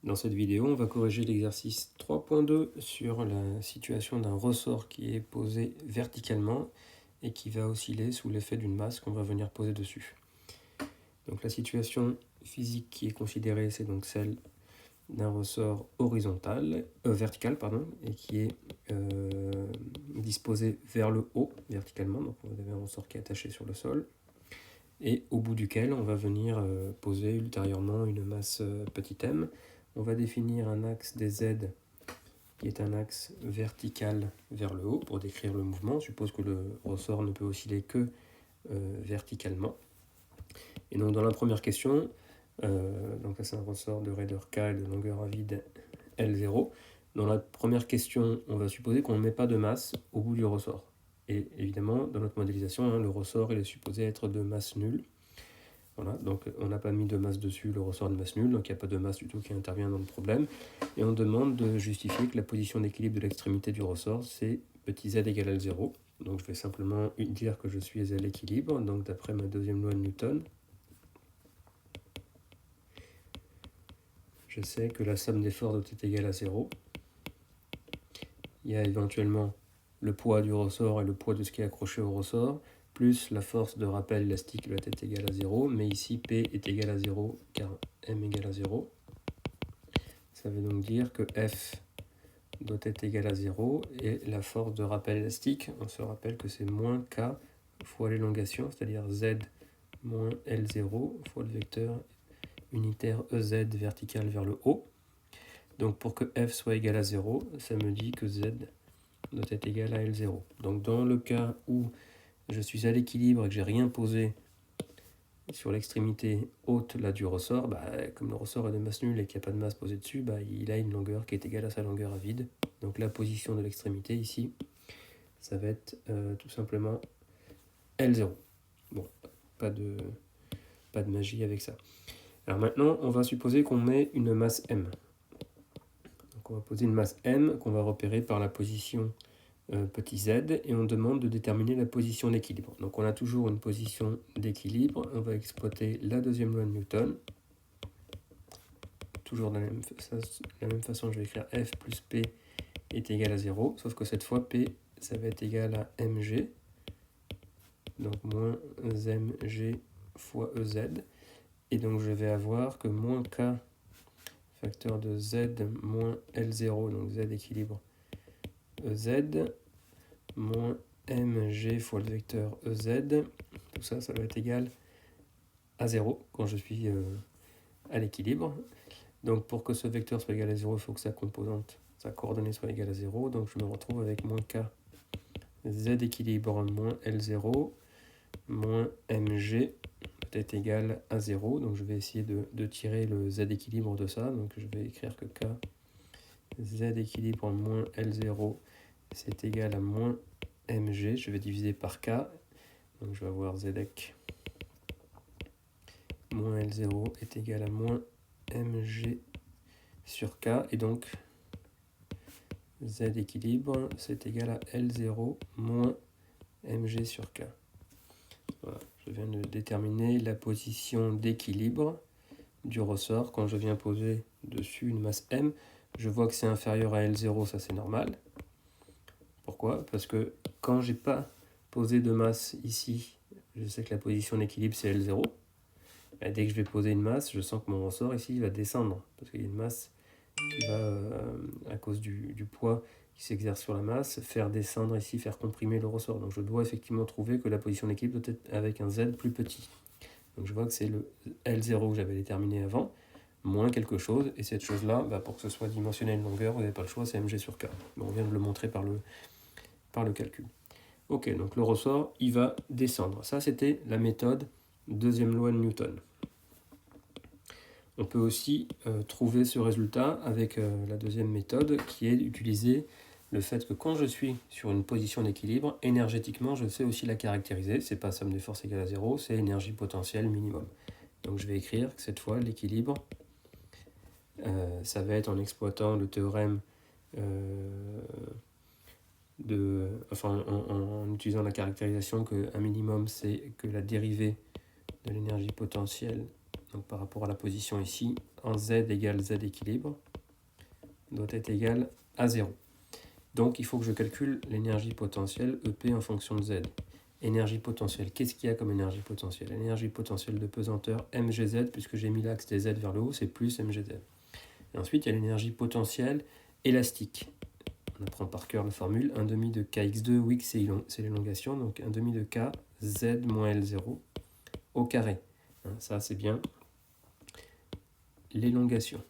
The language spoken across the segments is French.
Dans cette vidéo, on va corriger l'exercice 3.2 sur la situation d'un ressort qui est posé verticalement et qui va osciller sous l'effet d'une masse qu'on va venir poser dessus. Donc la situation physique qui est considérée, c'est donc celle d'un ressort vertical et qui est disposé vers le haut verticalement. Donc vous avez un ressort qui est attaché sur le sol et au bout duquel on va venir poser ultérieurement une masse petit m. On va définir un axe des Z qui est un axe vertical vers le haut pour décrire le mouvement. On suppose que le ressort ne peut osciller que verticalement. Et donc dans la première question, donc là c'est un ressort de raideur K et de longueur à vide L0. Dans la première question, on va supposer qu'on ne met pas de masse au bout du ressort. Et évidemment, dans notre modélisation, le ressort il est supposé être de masse nulle. Voilà, donc on n'a pas mis de masse dessus, le ressort de masse nulle, donc il n'y a pas de masse du tout qui intervient dans le problème. Et on demande de justifier que la position d'équilibre de l'extrémité du ressort, c'est petit z égale à 0. Donc je vais simplement dire que je suis à l'équilibre, donc d'après ma deuxième loi de Newton. Je sais que la somme des forces doit être égale à 0. Il y a éventuellement le poids du ressort et le poids de ce qui est accroché au ressort, plus la force de rappel élastique doit être égale à 0, mais ici P est égal à 0 car M égale à 0. Ça veut donc dire que F doit être égal à 0 et la force de rappel élastique, on se rappelle que c'est moins K fois l'élongation, c'est-à-dire Z moins L0 fois le vecteur unitaire EZ vertical vers le haut. Donc pour que F soit égal à 0, ça me dit que Z doit être égal à L0. Donc dans le cas où je suis à l'équilibre et que j'ai rien posé sur l'extrémité haute là, du ressort, comme le ressort est de masse nulle et qu'il n'y a pas de masse posée dessus, il a une longueur qui est égale à sa longueur à vide. Donc la position de l'extrémité ici, ça va être tout simplement L0. Bon, pas de magie avec ça. Alors maintenant, on va supposer qu'on met une masse M. Donc on va poser une masse M qu'on va repérer par la position petit z et on demande de déterminer la position d'équilibre. Donc on a toujours une position d'équilibre, on va exploiter la deuxième loi de Newton. Toujours de la même façon, je vais écrire F plus P est égal à 0, sauf que cette fois P ça va être égal à mg, donc moins mg fois EZ, et donc je vais avoir que moins K facteur de Z moins L0, donc Z équilibre EZ, moins mg fois le vecteur EZ, tout ça, ça va être égal à 0 quand je suis à l'équilibre. Donc pour que ce vecteur soit égal à 0, il faut que sa coordonnée soit égale à 0. Donc je me retrouve avec moins K Z équilibre moins L0 moins mg peut être égal à 0. Donc je vais essayer de tirer le Z équilibre de ça. Donc je vais écrire que K Z équilibre moins L0 c'est égal à moins mg. Je vais diviser par K. Donc je vais avoir ZEC moins L0 est égal à moins mg sur K. Et donc Z équilibre, c'est égal à L0 moins mg sur K. Voilà, je viens de déterminer la position d'équilibre du ressort. Quand je viens poser dessus une masse M, je vois que c'est inférieur à L0, ça c'est normal. Pourquoi ? Parce que quand j'ai pas posé de masse ici, je sais que la position d'équilibre c'est L0. Et dès que je vais poser une masse, je sens que mon ressort ici va descendre, parce qu'il y a une masse qui va, à cause du poids qui s'exerce sur la masse, faire descendre ici, faire comprimer le ressort. Donc je dois effectivement trouver que la position d'équilibre doit être avec un Z plus petit. Donc je vois que c'est le L0 que j'avais déterminé avant, moins quelque chose, et cette chose-là, pour que ce soit dimensionné à une longueur, vous n'avez pas le choix, c'est mg sur K. Bon, on vient de le montrer par le calcul. Ok, donc le ressort, il va descendre. Ça, c'était la méthode deuxième loi de Newton. On peut aussi trouver ce résultat avec la deuxième méthode qui est d'utiliser le fait que quand je suis sur une position d'équilibre, énergétiquement, je sais aussi la caractériser. C'est pas somme des forces égale à 0, c'est énergie potentielle minimum. Donc je vais écrire que cette fois, l'équilibre, ça va être en exploitant le théorème en utilisant la caractérisation qu'un minimum, c'est que la dérivée de l'énergie potentielle, donc par rapport à la position ici, en Z égale Z équilibre doit être égal à 0. Donc il faut que je calcule l'énergie potentielle EP en fonction de Z. Énergie potentielle, qu'est-ce qu'il y a comme énergie potentielle? Énergie potentielle de pesanteur mgz, puisque j'ai mis l'axe des Z vers le haut, c'est plus mgz. Et ensuite il y a l'énergie potentielle élastique. On apprend par cœur la formule, 1 demi de kx2, oui c'est l'élongation, donc 1 demi de k z moins L0 au carré. Ça c'est bien l'élongation.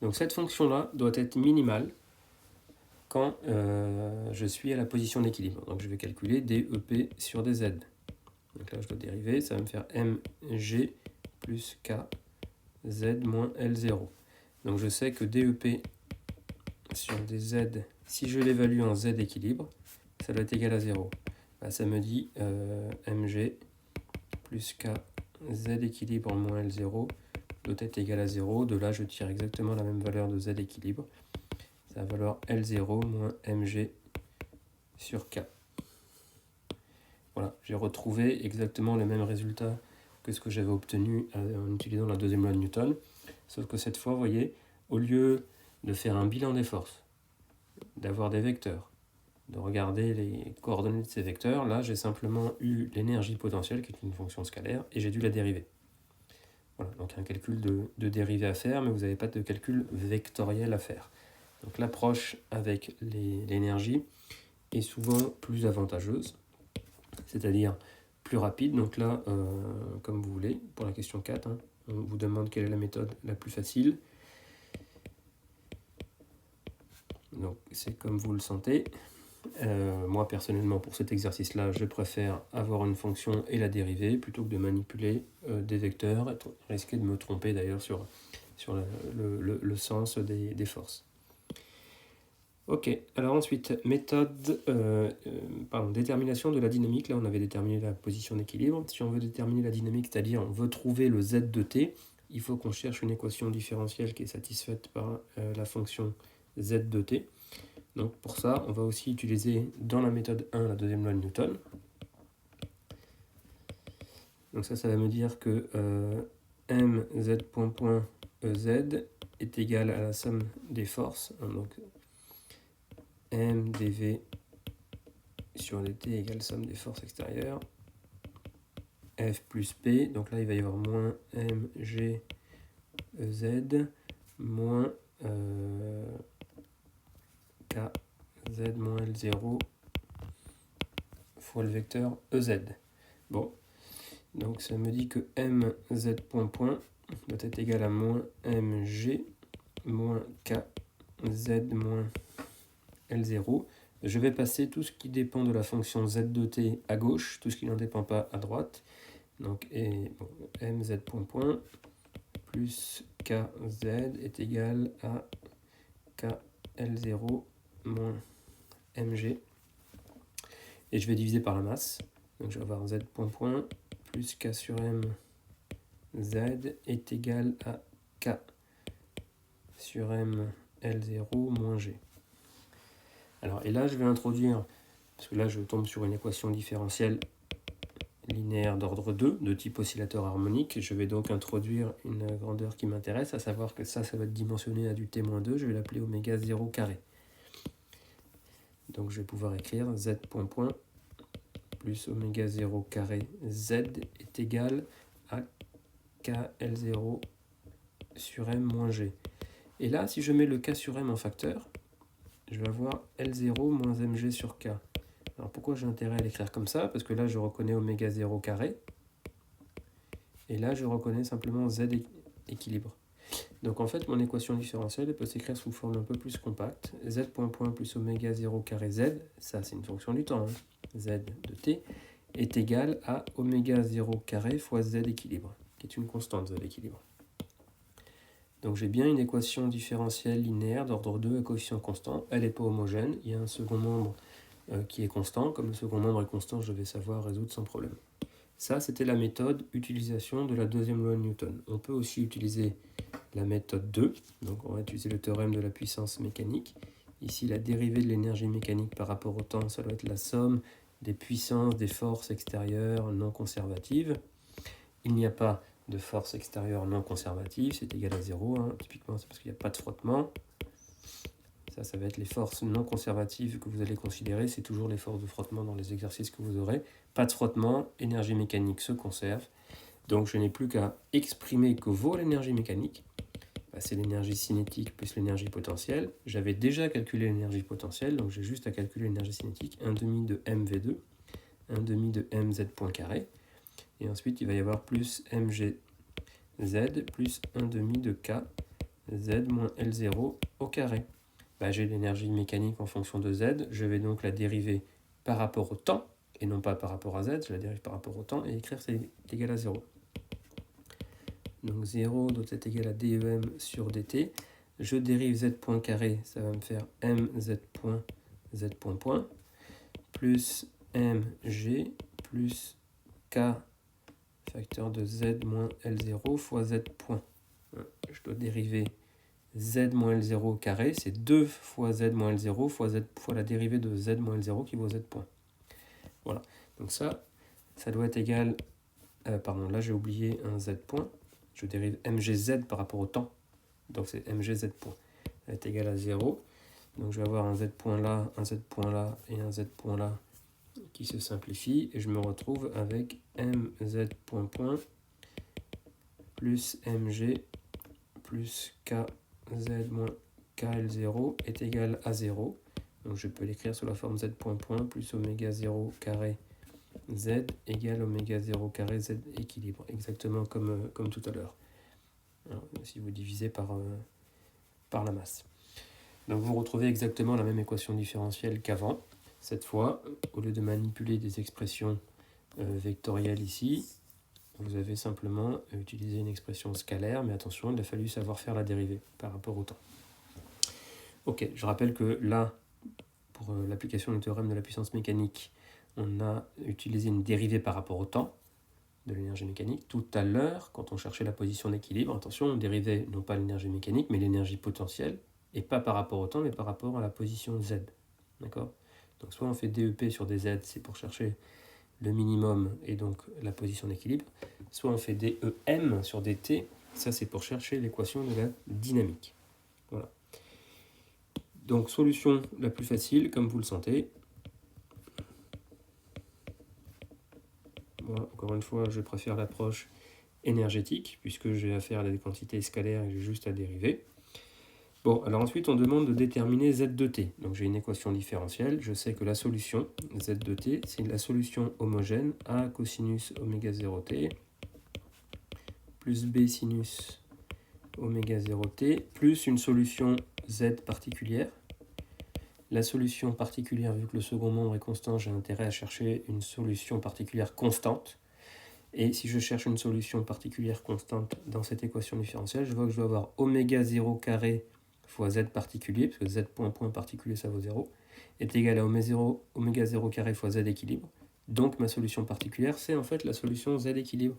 Donc cette fonction-là doit être minimale quand je suis à la position d'équilibre. Donc je vais calculer DEP sur dz. Donc là je dois dériver, ça va me faire mg plus k z moins L0. Donc je sais que DEP sur dz, si je l'évalue en z équilibre, ça doit être égal à 0. Là, ça me dit mg plus k z équilibre moins L0 doit être égal à 0. De là, je tire exactement la même valeur de z équilibre. Ça va valoir L0 moins mg sur k. Voilà, j'ai retrouvé exactement le même résultat que ce que j'avais obtenu en utilisant la deuxième loi de Newton. Sauf que cette fois, vous voyez, au lieu de faire un bilan des forces, d'avoir des vecteurs, de regarder les coordonnées de ces vecteurs, là j'ai simplement eu l'énergie potentielle qui est une fonction scalaire et j'ai dû la dériver. Voilà, donc un calcul de dérivée à faire, mais vous n'avez pas de calcul vectoriel à faire. Donc l'approche avec l'énergie est souvent plus avantageuse, c'est-à-dire plus rapide. Donc là, comme vous voulez, pour la question 4, on vous demande quelle est la méthode la plus facile. Donc c'est comme vous le sentez. Moi personnellement pour cet exercice là je préfère avoir une fonction et la dériver plutôt que de manipuler des vecteurs et risquer de me tromper d'ailleurs sur le sens des forces. Ok, alors ensuite méthode détermination de la dynamique. Là on avait déterminé la position d'équilibre. Si on veut déterminer la dynamique, c'est-à-dire on veut trouver le z de t, il faut qu'on cherche une équation différentielle qui est satisfaite par la fonction z de t. Donc pour ça, on va aussi utiliser dans la méthode 1 la deuxième loi de Newton. Donc ça va me dire que mz point ez est égal à la somme des forces. Donc m dv sur dt égale somme des forces extérieures. F plus P, donc là il va y avoir moins mg ez moins k z moins L0 fois le vecteur EZ. Bon, donc ça me dit que mz point doit être égal à moins mg moins k z moins L0. Je vais passer tout ce qui dépend de la fonction z de t à gauche, tout ce qui n'en dépend pas à droite. Donc mz point plus kz est égal à kl0 moins mg. Et je vais diviser par la masse. Donc je vais avoir z point plus k sur m z est égal à k sur m L0 moins g. Alors, et là, je vais introduire, parce que là, je tombe sur une équation différentielle linéaire d'ordre 2, de type oscillateur harmonique. Je vais donc introduire une grandeur qui m'intéresse, à savoir que ça va être dimensionné à du t-2. Je vais l'appeler oméga 0 carré. Donc, je vais pouvoir écrire z point plus oméga 0 carré z est égal à kl0 sur m moins g. Et là, si je mets le k sur m en facteur, je vais avoir L0 moins mg sur k. Alors pourquoi j'ai intérêt à l'écrire comme ça? Parce que là, je reconnais oméga 0 carré. Et là, je reconnais simplement z équilibre. Donc en fait, mon équation différentielle peut s'écrire sous forme un peu plus compacte. Z point plus oméga 0 carré z, ça c'est une fonction du temps, z de t, est égal à oméga 0 carré fois z équilibre, qui est une constante z équilibre. Donc j'ai bien une équation différentielle linéaire d'ordre 2 à coefficient constant. Elle n'est pas homogène. Il y a un second membre qui est constant. Comme le second membre est constant, je vais savoir résoudre sans problème. Ça, c'était la méthode utilisation de la deuxième loi de Newton. On peut aussi utiliser la méthode 2. Donc on va utiliser le théorème de la puissance mécanique. Ici, la dérivée de l'énergie mécanique par rapport au temps, ça doit être la somme des puissances des forces extérieures non conservatives. il n'y a pas de force extérieure non conservative, c'est égal à 0. Hein. Typiquement, c'est parce qu'il n'y a pas de frottement. Ça va être les forces non conservatives que vous allez considérer. C'est toujours les forces de frottement dans les exercices que vous aurez. Pas de frottement, énergie mécanique se conserve. Donc je n'ai plus qu'à exprimer que vaut l'énergie mécanique. C'est l'énergie cinétique plus l'énergie potentielle. J'avais déjà calculé l'énergie potentielle, donc j'ai juste à calculer l'énergie cinétique. 1,5 de mv2, 1,5 de mz point carré. Et ensuite, il va y avoir plus mgz plus 1,5 de kz moins L0 au carré. J'ai l'énergie mécanique en fonction de z. Je vais donc la dériver par rapport au temps, et non pas par rapport à z. Je la dérive par rapport au temps et écrire c'est égal à 0. Donc 0 doit être égal à DEM sur DT. Je dérive z point carré, ça va me faire mz point z point point, plus mg plus k facteur de z moins L0 fois z point. Je dois dériver z moins L0 au carré, c'est 2 fois z moins L0 fois la dérivée de z moins L0 qui vaut z point. Voilà, donc ça doit être égal, pardon, là j'ai oublié un z point, je dérive mgz par rapport au temps, donc c'est mgz point, est égal à 0, donc je vais avoir un z point là, un z point là et un z point là qui se simplifie, et je me retrouve avec mz point point plus mg plus kz moins kl0 est égal à 0. Donc je peux l'écrire sous la forme z point point plus oméga 0 carré z égale oméga 0 carré z équilibre, exactement comme tout à l'heure. Si vous divisez par la masse. Donc vous retrouvez exactement la même équation différentielle qu'avant. Cette fois, au lieu de manipuler des expressions vectorielles ici, vous avez simplement utilisé une expression scalaire, mais attention, il a fallu savoir faire la dérivée par rapport au temps. Ok, je rappelle que là, pour l'application du théorème de la puissance mécanique, on a utilisé une dérivée par rapport au temps de l'énergie mécanique. Tout à l'heure, quand on cherchait la position d'équilibre, attention, on dérivait non pas l'énergie mécanique, mais l'énergie potentielle, et pas par rapport au temps, mais par rapport à la position z. D'accord ? Donc soit on fait DEP sur des z, c'est pour chercher le minimum et donc la position d'équilibre, soit on fait DEM sur des t, ça c'est pour chercher l'équation de la dynamique. Voilà. Donc solution la plus facile, comme vous le sentez. Moi, encore une fois, je préfère l'approche énergétique, puisque j'ai affaire à des quantités scalaires et j'ai juste à dériver. Bon, alors ensuite, on demande de déterminer z de t. Donc j'ai une équation différentielle. Je sais que la solution, z de t, c'est la solution homogène a cosinus oméga 0t plus b sinus oméga 0t plus une solution z particulière. La solution particulière, vu que le second membre est constant, j'ai intérêt à chercher une solution particulière constante. Et si je cherche une solution particulière constante dans cette équation différentielle, je vois que je dois avoir oméga 0 carré fois z particulier, parce que z point particulier ça vaut 0, est égal à oméga 0 carré fois z équilibre. Donc ma solution particulière, c'est en fait la solution z équilibre.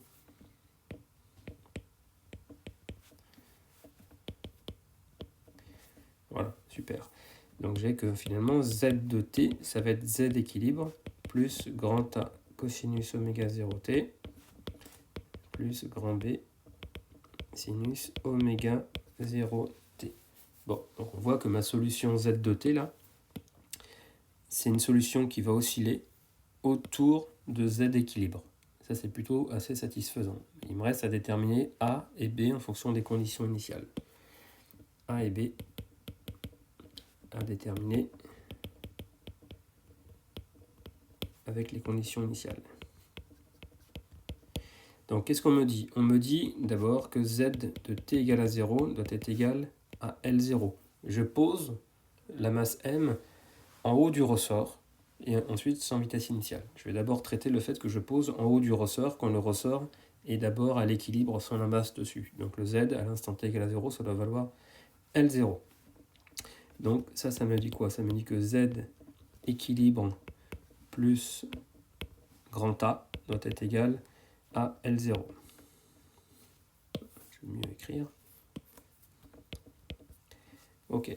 Voilà, super. Donc j'ai que finalement z de t, ça va être z équilibre plus grand A cosinus oméga 0t plus grand B sinus oméga 0t. Bon, donc on voit que ma solution z de t là, c'est une solution qui va osciller autour de z équilibre. Ça c'est plutôt assez satisfaisant. Il me reste à déterminer A et B en fonction des conditions initiales. A et B à déterminer avec les conditions initiales. Donc qu'est-ce qu'on me dit ? On me dit d'abord que z de t égale à 0 doit être égal à L0. Je pose la masse m en haut du ressort et ensuite sans vitesse initiale. Je vais d'abord traiter le fait que je pose en haut du ressort quand le ressort est d'abord à l'équilibre sans la masse dessus. Donc le z à l'instant t égale à 0, ça doit valoir L0. Donc ça me dit quoi ? Ça me dit que z équilibre plus grand A doit être égal à L0. Je vais mieux écrire. Ok,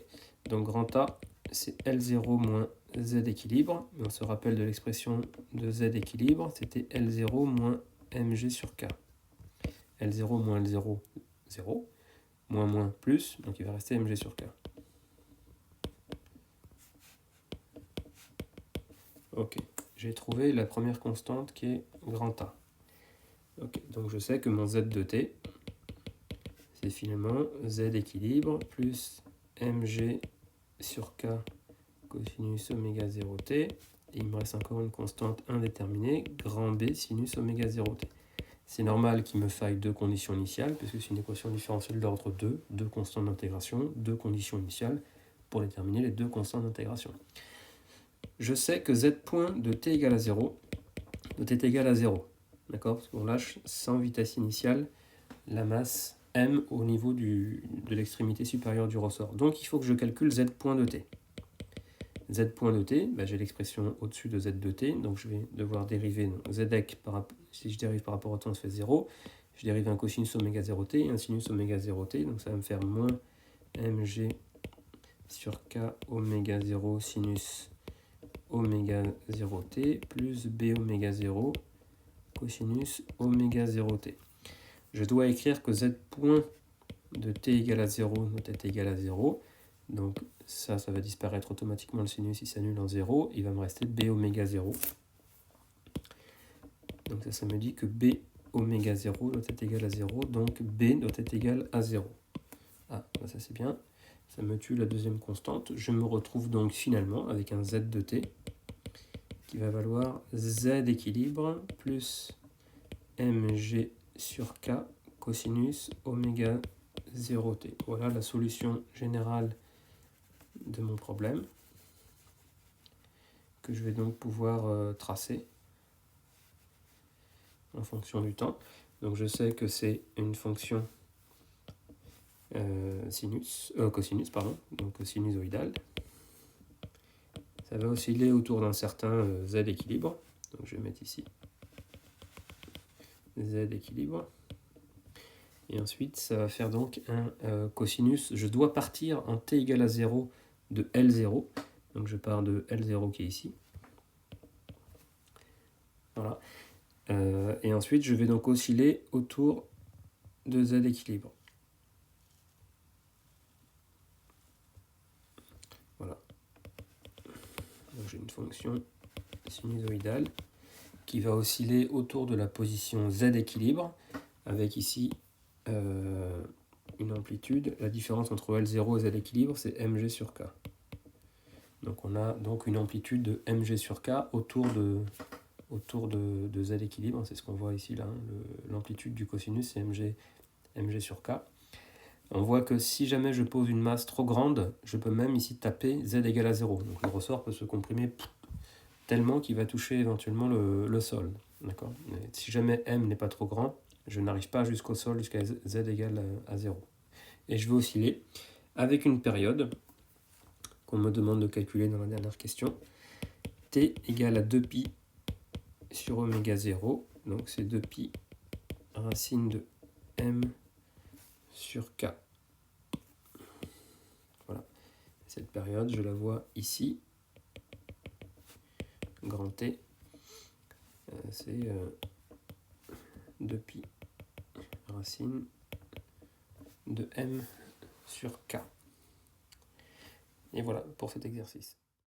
donc grand A, c'est L0 moins Z équilibre. On se rappelle de l'expression de Z équilibre, c'était L0 moins mg sur K. L0 moins L0, 0, moins plus, donc il va rester mg sur k. Ok, j'ai trouvé la première constante qui est grand A. Ok, donc je sais que mon z de t, c'est finalement z équilibre plus mg sur k cosinus oméga 0t. Et il me reste encore une constante indéterminée, grand B sinus oméga 0t. C'est normal qu'il me faille deux conditions initiales, puisque c'est une équation différentielle d'ordre 2, deux constantes d'intégration, deux conditions initiales pour déterminer les deux constantes d'intégration. Je sais que z point de t égale à 0 doit être égal à 0. D'accord? Parce qu'on lâche sans vitesse initiale la masse m au niveau de l'extrémité supérieure du ressort. Donc il faut que je calcule z point de t. Z point de t, ben, j'ai l'expression au-dessus de z de t, donc je vais devoir dériver zec, si je dérive par rapport au temps, ça fait 0. Je dérive un cosinus oméga 0t et un sinus oméga 0t, donc ça va me faire moins mg sur k oméga 0 sinus oméga 0t plus b oméga 0 cosinus oméga 0t. Je dois écrire que z point de t égale à 0 doit être égal à 0, donc ça va disparaître automatiquement, le sinus il s'annule en 0, il va me rester b oméga 0. Donc ça me dit que b oméga 0 doit être égal à 0, donc b doit être égal à 0. Ah, ça c'est bien, ça me tue la deuxième constante. Je me retrouve donc finalement avec un z de t qui va valoir z équilibre plus mg sur k cosinus oméga 0t. Voilà la solution générale de mon problème que je vais donc pouvoir tracer en fonction du temps. Donc je sais que c'est une fonction cosinus, donc sinusoïdale. Ça va osciller autour d'un certain z équilibre. Donc je vais mettre ici z équilibre. Et ensuite, ça va faire donc un cosinus. Je dois partir en t égale à 0 de L0. Donc je pars de L0 qui est ici. Voilà. Et ensuite, je vais donc osciller autour de z équilibre. Voilà. Donc j'ai une fonction sinusoïdale qui va osciller autour de la position z équilibre, avec ici une amplitude. La différence entre L0 et z équilibre, c'est mg sur k. Donc on a donc une amplitude de mg sur k autour de z équilibre. C'est ce qu'on voit ici, là. L'amplitude du cosinus, c'est mg sur k. On voit que si jamais je pose une masse trop grande, je peux même ici taper z égale à 0. Donc le ressort peut se comprimer tellement qu'il va toucher éventuellement le sol. D'accord ? Si jamais m n'est pas trop grand, je n'arrive pas jusqu'au sol, jusqu'à z égale à 0. Et je vais osciller avec une période qu'on me demande de calculer dans la dernière question. T égale à 2pi sur oméga 0. Donc c'est 2pi racine de m sur k. Voilà. Cette période, je la vois ici. Grand T. C'est 2pi racine de m sur k. Et voilà pour cet exercice.